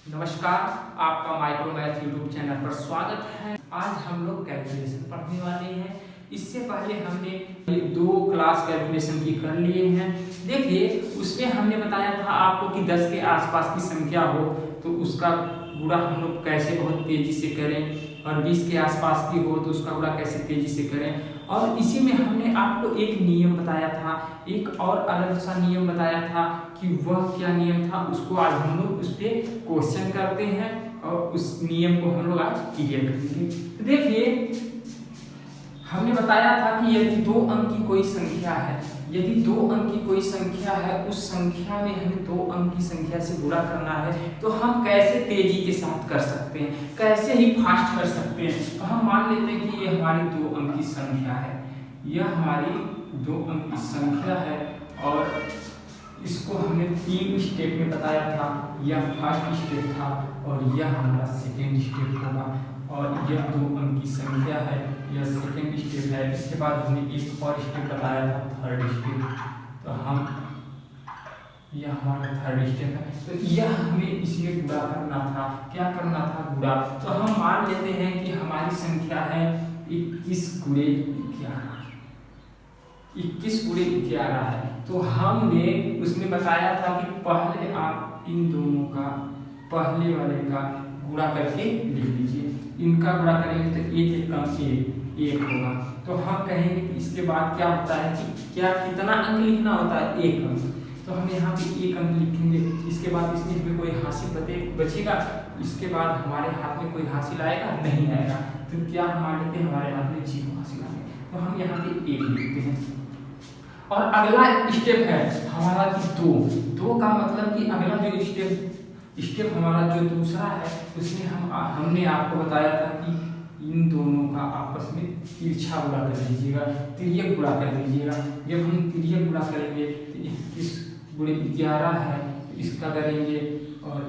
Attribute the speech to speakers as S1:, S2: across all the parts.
S1: नमस्कार, आपका micro math YouTube channel पर स्वागत है। आज हम लोग कैलकुलेशन पढ़ने वाले हैं। इससे पहले हमने 2 क्लास कैलकुलेशन की कर लिए हैं। देखिए, उसमें हमने बताया था आपको कि 10 के आसपास की संख्या हो तो उसका गुणा हम लोग कैसे बहुत तेजी से करें, और 20 के आसपास की हो तो उसका गुणा कैसे तेजी से करें। और इसी में हमने आपको एक नियम बताया था, एक और अलग सा नियम बताया था कि वह क्या नियम था, उसको आज हम लोग उस पर क्वेश्चन करते हैं और उस नियम को हम लोग आज क्लियर करेंगे। तो देखिए, हमने बताया था कि यदि 2 अंक की कोई संख्या है, यदि 2 अंक की कोई संख्या है, उस संख्या में हमें 2 अंक की संख्या से गुणा करना है तो हम कैसे तेजी के साथ कर सकते हैं, कैसे ही फास्ट कर सकते हैं। तो हम मान लेते हैं कि ये हमारी 2 अंक की संख्या है, यह हमारी 2 अंक की संख्या है और इसको हमने 3 स्टेप में बताया था। यह फर्स्ट स्टेप था और यह हमारा सेकेंड स्टेप होगा, और यह 2 अंक की संख्या है, यह सेकेंड स्टेप है। इसके बाद हमने एक और स्टेप बताया था, थर्ड स्टेप। तो हम यह हमारा थर्ड स्टेप है, तो यह हमें इसमें गुणा करना था। क्या करना था? गुणा। तो हम मान लेते हैं कि हमारी संख्या है 21 गुणे 11, 21 गुणे 11 है। तो हमने उसमें बताया था कि पहले आप इन दोनों का, पहले वाले का गुणा करके लिख लीजिए। इनका गुणा करेंगे तो 1 कम 1 होगा। तो हम कहेंगे कि इसके बाद क्या होता है कि क्या कितना अंक लिखना होता है? 1 अंक। तो हम यहाँ पे 1 अंक लिखेंगे। इसके बाद इसमें हमें कोई हासिल बचेगा, इसके बाद हमारे हाथ में कोई हासिल आएगा? नहीं आएगा। तो क्या हम मान लेते हैं हमारे हाथ में 0 हासिल आएगा। तो हम यहाँ पे 1 लिखते हैं। और अगला स्टेप है हमारा कि 2 का मतलब कि अगला जो स्टेप हमारा जो दूसरा है, उसमें हमने आपको बताया था कि इन दोनों का आपस में तिरछा गुणा कर दीजिएगा, तिर्यक गुणा कर दीजिएगा। जब हम तिर्यक गुणा करेंगे तो 21 गुणे 11 है, तो इसका करेंगे और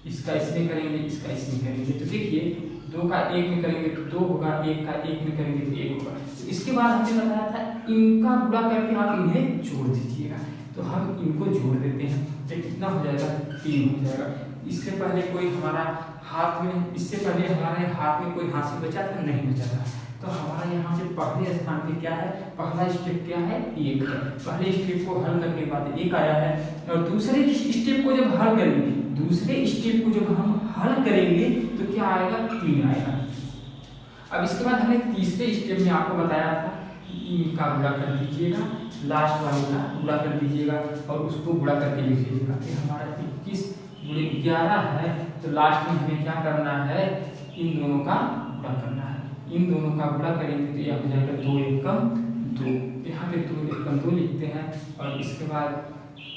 S1: इसका इसमें करेंगे, इसका इसमें करेंगे। तो देखिए, 2 का 1 में करेंगे तो 2 होगा, 1 का 1 में करेंगे तो 1 होगा। तो इसके बाद हमने बताया था इनका गुणा करके आप इन्हें जोड़ दीजिएगा। तो हम इनको जोड़ देते हैं तो कितना हो जाएगा? 3 हो जाएगा। इससे पहले कोई हमारा हाथ में, इससे पहले हमारे हाथ में कोई हासिल बचा था? नहीं बचा था। तो हमारा यहाँ पे पहले स्थान पे क्या है? पहला स्टेप क्या है? 1 है। पहले स्टेप को हल करने के बाद 1 आया है, और दूसरे स्टेप को जब हल करेंगे, दूसरे स्टेप को जब हम हल करेंगे तो क्या आएगा? 3 आएगा। अब इसके बाद हमने तीसरे स्टेप में आपको बताया था कि इनका गुणा कर दीजिएगा, लास्ट वाले का गुणा कर दीजिएगा और उसको गुणा करके लिख लीजिएगा। कि हमारा 21 गुणे 11 है, तो लास्ट में हमें क्या करना है? इन दोनों का गुणा करना है। इन दोनों का गुणा करेंगे तो यह हो जाएगा 2 एकम 2। यहाँ पे 2 एकम 2 लिखते हैं, और इसके बाद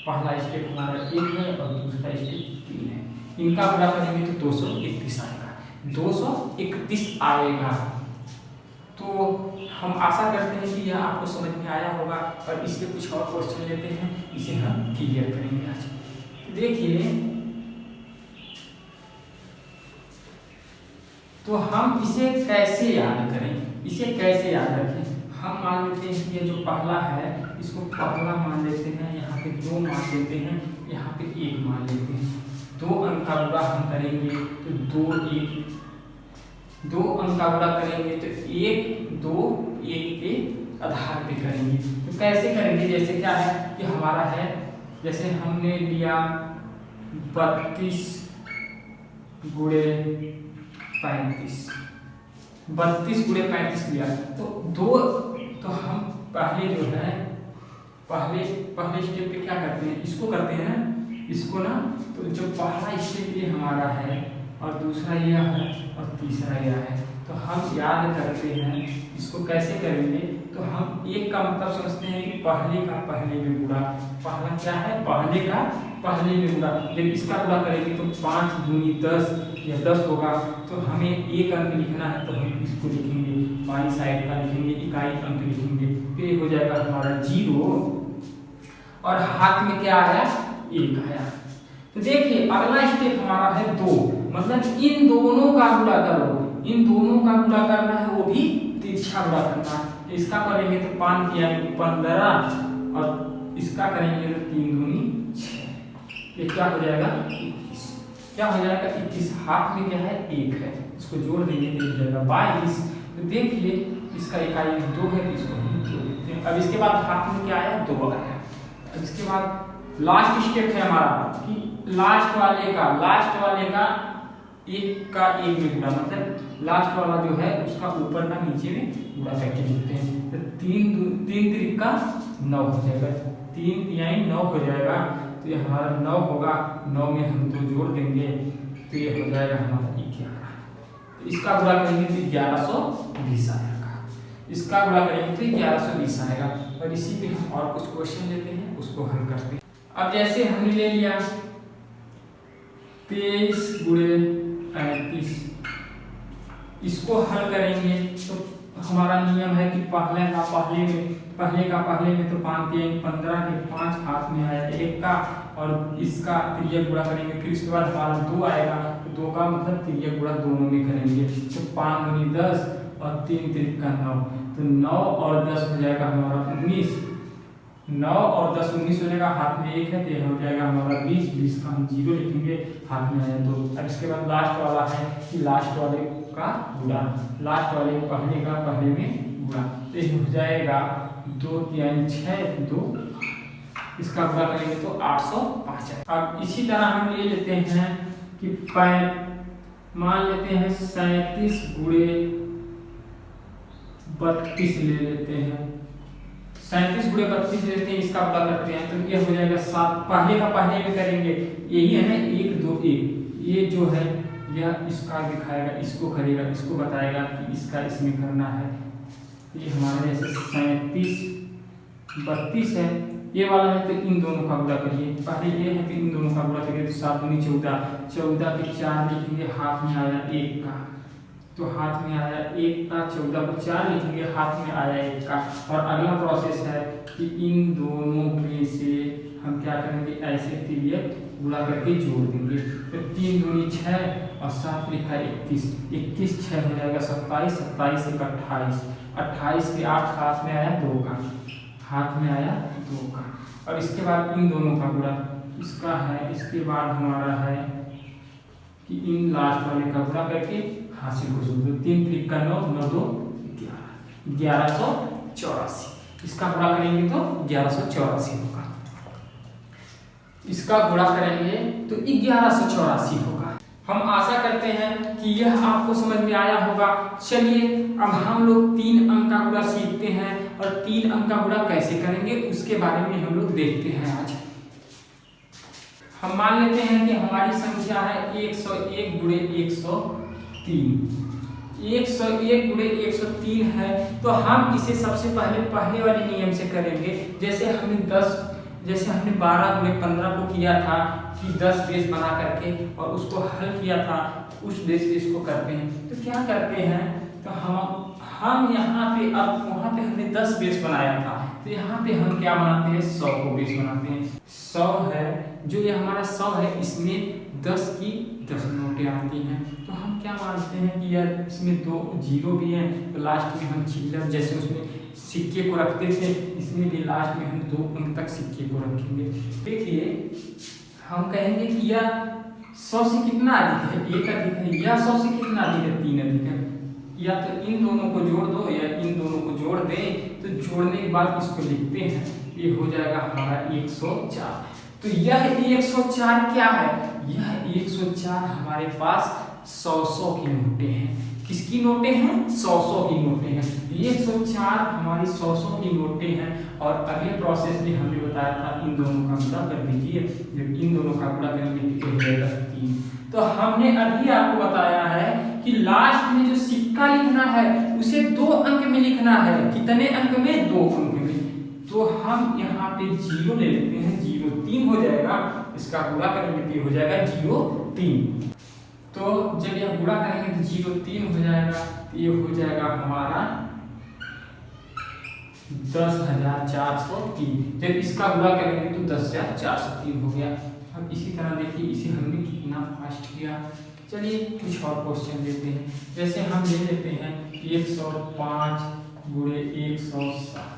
S1: पहला स्टेप हमारा 1 है और दूसरा स्टेप 3 है। इनका गुणा करेंगे तो 231 आएगा, 231 आएगा। तो हम आशा करते हैं कि यह आपको समझ में आया होगा, और इस पे कुछ और क्वेश्चन लेते हैं, इसे हम क्लियर करेंगे आज। देखिए, तो हम इसे कैसे याद करें, इसे कैसे याद रखें? हम मान लेते हैं कि ये जो पहला है इसको पहला मान लेते हैं, यहाँ पे 2 मान लेते हैं, यहाँ पे 1 मान लेते हैं। 2 अंक का गुणा हम करेंगे तो 2 अंक का गुणा करेंगे तो 1 2 1 के आधार पे करेंगे। तो कैसे करेंगे? जैसे क्या है कि हमारा है, जैसे हमने लिया 32 गुणे 35, 32 गुणे 35 लिया तो हम पहले जो है पहले स्टेप पे क्या करते हैं? इसको करते हैं ना, इसको ना। तो जो पहला स्टेप ये हमारा है और दूसरा यह है और तीसरा यह है, तो हम याद करते हैं इसको कैसे करेंगे? तो हम 1 का मतलब समझते हैं कि पहले का पहले में गुणा। पहला क्या है? पहले का पहले में गुणा। जब इसका गुणा करेंगे तो 5 दूनी 10, या 10 होगा। तो हमें 1 अंक लिखना है तो हम इसको लिखेंगे, बाई साइड का लिखेंगे, इकाई अंक लिखेंगे। फिर हो जाएगा हमारा 0, और हाथ में क्या आया? 1 आया। तो देखिए, अगला स्टेप हमारा है 2, मतलब इन दोनों का गुणा करो। इन दोनों का गुणा करना है, वो भी तिरछा गुणा करना है। इसका करेंगे तो 5 किया 15, और इसका करेंगे तो 3 दूनी 6। ये क्या हो जाएगा? 21। क्या हो जाएगा 21, हाथ में क्या है 1 है, इसको जोड़ देंगे तो हो जाएगा 22। तो देखिए इसका इकाई 2 है, इसको हम 2 लिखते हैं। अब इसके बाद हाथ में क्या आया 2 आया। अब इसके बाद लास्ट स्टेप है हमारा कि लास्ट वाले का 1 का 1 में गुणा, मतलब लास्ट वाला जो है उसका ऊपर का नीचे में गुणा करके लिखते हैं। तो 3 3 का 9 हो जाएगा, 3 तिहाई 9 हो जाएगा। तो ये हमारा 9 होगा, 9 में हम 2 जोड़ देंगे तो ये हो जाएगा हमारा 11। तो इसका गुणा करेंगे तो 1120 आएगा, इसका गुणा करेंगे तो 1120 आएगा। और इसी पे हम और कुछ क्वेश्चन लेते हैं, उसको हल करते हैं। अब जैसे हमने ले लिया 23 गुणे 35, इसको हल करेंगे तो हमारा नियम है कि पहले का पहले में तो 5 के 15 के 5 हाथ में आया 1 का, और इसका तिर्यक गुणा करेंगे। फिर इसके बाद हमारा 2 आएगा, तो 2 का मतलब तिर्यक गुणा दोनों में करेंगे। तो 5 दूनी 10 और 3 तिर्यक का 9, तो 9 और 10 हो जाएगा हमारा 19। 9 और 10 19 हो जाएगा, हाथ में 1 है तो यह हो जाएगा हमारा 20। 20 का हम 0 लिखेंगे, हाथ में आया 2। अब इसके बाद लास्ट वाला है कि लास्ट वाले का गुणा, लास्ट वाले पहले का पहले में गुणा, तो ये हो जाएगा 2 3 6 2, इसका गुणा करेंगे तो 805 है। अब इसी तरह हम ले लेते हैं कि मान लेते हैं 37 गुणे 32 ले लेते हैं, 37 गुणे 32 लेते हैं, इसका गुणा करते हैं तो ये हो जाएगा 7। पहले का पहले में करेंगे, यही है ना 1 2 1, ये जो है यह इसका दिखाएगा, इसको करेगा, इसको बताएगा कि इसका इसमें करना है। तो ये हमारे जैसे 37 32 है, ये वाला है तो इन दोनों का गुणा करिए। पहले ये है तो इन दोनों का गुणा करिए, तो 7 दूनी 14, 14 के 4 लिखेंगे, हाथ में आया 1 का, तो हाथ में आया 1 का, 14 को 4 लिखेंगे, हाथ में आया 1 का। और अगला प्रोसेस है कि इन दोनों में से हम क्या करेंगे, ऐसे तिर्यक गुणा करके जोड़ देंगे। तो 3 दूनी 6 और 7 लिखा 21, 21 6 हो जाएगा 27, 27 एक 28, 28 के 8 हाथ में आया 2 का, हाथ में आया 2 का। और इसके बाद इन दोनों का गुणा इसका है, इसके बाद हमारा है कि इन लास्ट वाले का गुणा करके हासिल को जोड़ दो। 3 3 का 9, 9 2 11, 1184, इसका गुणा करेंगे तो 1184 होगा। इसका गुणा करेंगे तो 1184 होगा। हम आशा करते हैं कि यह आपको समझ में आया होगा। चलिए अब हम लोग 3 अंक का गुणा सीखते हैं, और 3 अंक का गुणा कैसे करेंगे उसके बारे में हम लोग देखते हैं आज। हम मान लेते हैं कि हमारी संख्या है 101 गुणे 103, 101 गुणे 103 है, तो हम इसे सबसे पहले वाले नियम से करेंगे। जैसे हमने 12 गुणे 15 को किया था कि 10 बेस बना करके और उसको हल किया था, उस बेस पे इसको करते हैं। तो क्या करते हैं, तो हम यहाँ पे, अब वहाँ पे हमने 10 बेस बनाया था, तो यहाँ पे हम क्या बनाते हैं, 100 को बेस बनाते हैं। 100 है जो ये हमारा 100 है, इसमें 10 की 10 नोटें आती हैं। तो हम क्या मानते हैं कि यार इसमें 2 जीरो भी हैं, तो लास्ट में हम चिल्लर जैसे उसमें सिक्के को रखते थे, इसमें भी लास्ट में हम 2 अंक तक सिक्के को रखेंगे। देखिए हम कहेंगे कि यह 100 से कितना अधिक है, 1 अधिक है, या 100 से कितना अधिक है, 3 अधिक है। या तो इन दोनों को जोड़ दो या इन दोनों को जोड़ दें, तो जोड़ने के बाद इसको लिखते हैं, ये हो जाएगा हमारा 104। तो यह 104 क्या है, यह 104 हमारे पास 100 की नोटें हैं। किसकी नोटें हैं, 100 की नोटें हैं। 104 हमारी 100 की नोटें हैं। और अगले प्रोसेस में हमने बताया था इन दोनों का गुणा कर दीजिए, जब इन दोनों का गुणा करेंगे तो हो जाएगा 3। तो हमने अभी आपको बताया है कि लास्ट में जो सिक्का लिखना है उसे 2 अंक में लिखना है। कितने अंक में, 2 अंक में। तो हम यहाँ पे 0 ले लेते हैं, 0 3 हो जाएगा, इसका गुणा करेंगे तो हो जाएगा 0 3। तो जब यह गुणा करेंगे तो 0 3 हो जाएगा, तो ये हो जाएगा हमारा 10,403। जब इसका गुणा करेंगे तो 10,403 हो गया। अब इसी तरह देखिए इसे हमने कितना फास्ट किया। चलिए कुछ और क्वेश्चन लेते हैं। जैसे हम ले लेते हैं 105 गुणे 107,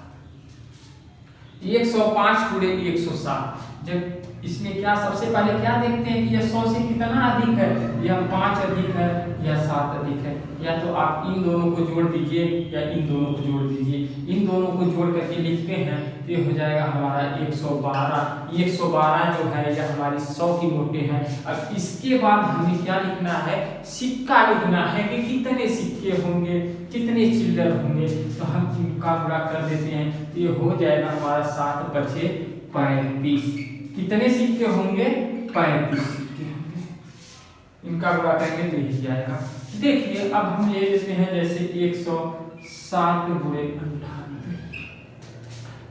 S1: 105 गुणे 107। जब इसमें क्या सबसे पहले क्या देखते हैं कि यह 100 से कितना अधिक है, यह 5 अधिक है या 7 अधिक है। या तो आप इन दोनों को जोड़ दीजिए या इन दोनों को जोड़ दीजिए। इन दोनों को जोड़ करके लिखते हैं तो ये हो जाएगा हमारा 112। 112 जो है यह हमारी 100 की नोटें हैं। अब इसके बाद हमें क्या लिखना है, सिक्का लिखना है कि कितने सिक्के होंगे, कितने चिल्लर होंगे। तो हम इनका गुणा कर देते हैं तो ये हो जाएगा हमारा 7 बचे 35। कितने सिक्के होंगे, 35 सिक्के होंगे। इनका गुणा करेंगे तो यही जाएगा। देखिए अब हम ले लेते हैं जैसे 107 गुणे 98।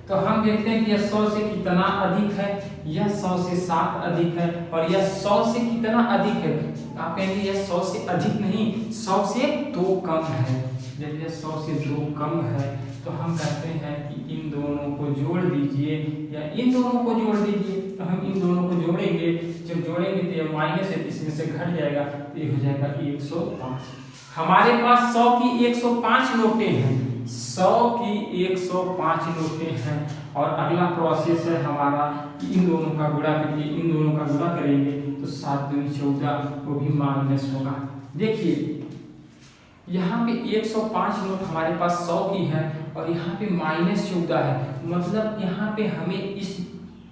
S1: तो हम देखते हैं कि यह 100 से कितना अधिक है, यह 100 से 7 अधिक है और यह 100 से कितना अधिक है। आप कहेंगे यह 100 से अधिक नहीं, 100 से 2 कम है। जब यह 100 से 2 कम है तो हम कहते हैं कि इन दोनों को जोड़ दीजिए या इन दोनों को जोड़ दीजिए। तो हम इन दोनों को जोड़ेंगे, जब जोड़ेंगे तो ये माइनस है, इसमें से घट जाएगा तो ये हो जाएगा 105। हमारे पास 100 की 105 नोटें हैं, 100 की 105 नोटें हैं। और अगला प्रोसेस है हमारा इन दोनों का गुणा करिए, इन दोनों का गुणा करेंगे तो 7 दूनी 14, वो भी माइनस होगा। देखिए यहाँ पे 105 नोट हमारे पास 100 की है और यहाँ पे -14 है। मतलब यहाँ पे हमें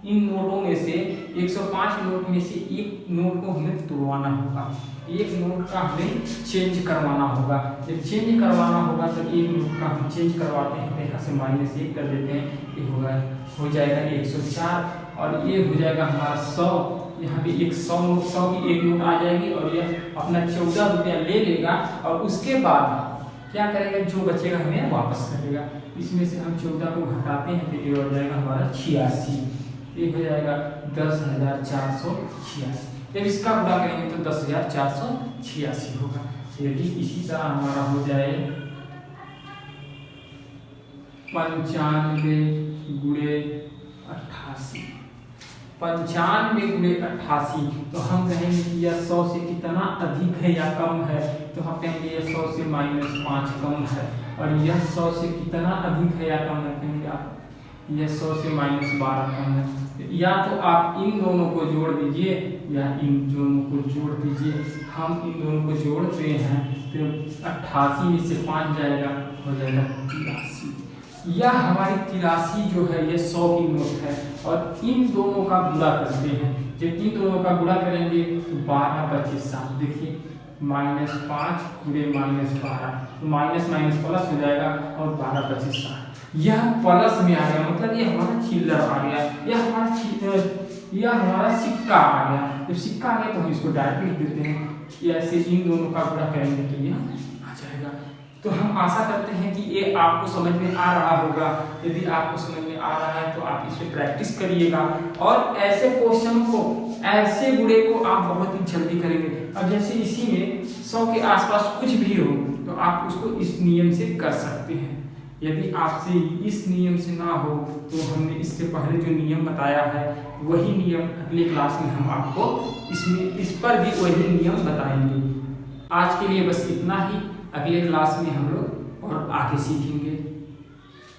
S1: इन नोटों में से 105 नोट में से एक नोट को हमें तोड़वाना होगा, एक नोट का हमें चेंज करवाना होगा। जब चेंज करवाना होगा तो एक नोट का हम चेंज करवाते हैं तो यहाँ से -1 कर देते हैं, ये हो जाएगा 104 और ये हो जाएगा हमारा 100। यहाँ पे 100 की एक नोट आ जाएगी और यह अपना 14 रुपया ले लेगा और उसके बाद क्या करेगा, जो बचेगा हमें वापस करेगा। इसमें से हम 14 को घटाते हैं तो ये हो जाएगा हमारा 86, ये हो जाएगा 10,486। जब इसका गुणा करेंगे तो 10,486 होगा। यदि इसी तरह हमारा हो जाए 95 गुणे 88, 95 गुणे 88, तो हम कहेंगे कि यह 100 से कितना अधिक है या कम है। तो हम कहेंगे यह 100 से -5 कम है। और यह 100 से कितना अधिक है या कम है, कहेंगे आप यह 100 से -12 कम है। या तो आप इन दोनों को जोड़ दीजिए या इन दोनों को जोड़ दीजिए। हम इन दोनों को जोड़ते हैं तो 88 में से 5 जाएगा, हो जाएगा 83। यह हमारी 83 जो है ये 100 की नोट है और इन दोनों का गुणा करते हैं। जब इन दोनों का गुणा करेंगे तो 12 बचे 7। देखिए -5 गुणे -12 तो माइनस माइनस प्लस हो जाएगा और 12 बचे 7। यह प्लस में आ गया, मतलब ये हमारा चिल्लर आ गया, यह हमारा सिक्का आ गया। जब सिक्का आ गया तो हम इसको डायरेक्ट लिख देते हैं। ऐसे इन दोनों का गुणा करेंगे तो ये आ जाएगा। तो हम आशा करते हैं कि ये आपको समझ में आ रहा होगा। यदि आपको समझ में आ रहा है तो आप इस पर प्रैक्टिस करिएगा और ऐसे क्वेश्चन को, ऐसे गुणे को आप बहुत ही जल्दी करेंगे। अब जैसे इसी में 100 के आसपास कुछ भी हो तो आप उसको इस नियम से कर सकते हैं। यदि आपसे इस नियम से ना हो तो हमने इससे पहले जो नियम बताया है वही नियम अगले क्लास में हम आपको इस पर भी वही नियम बताएंगे। आज के लिए बस इतना ही। अगले क्लास में हम लोग और आगे सीखेंगे।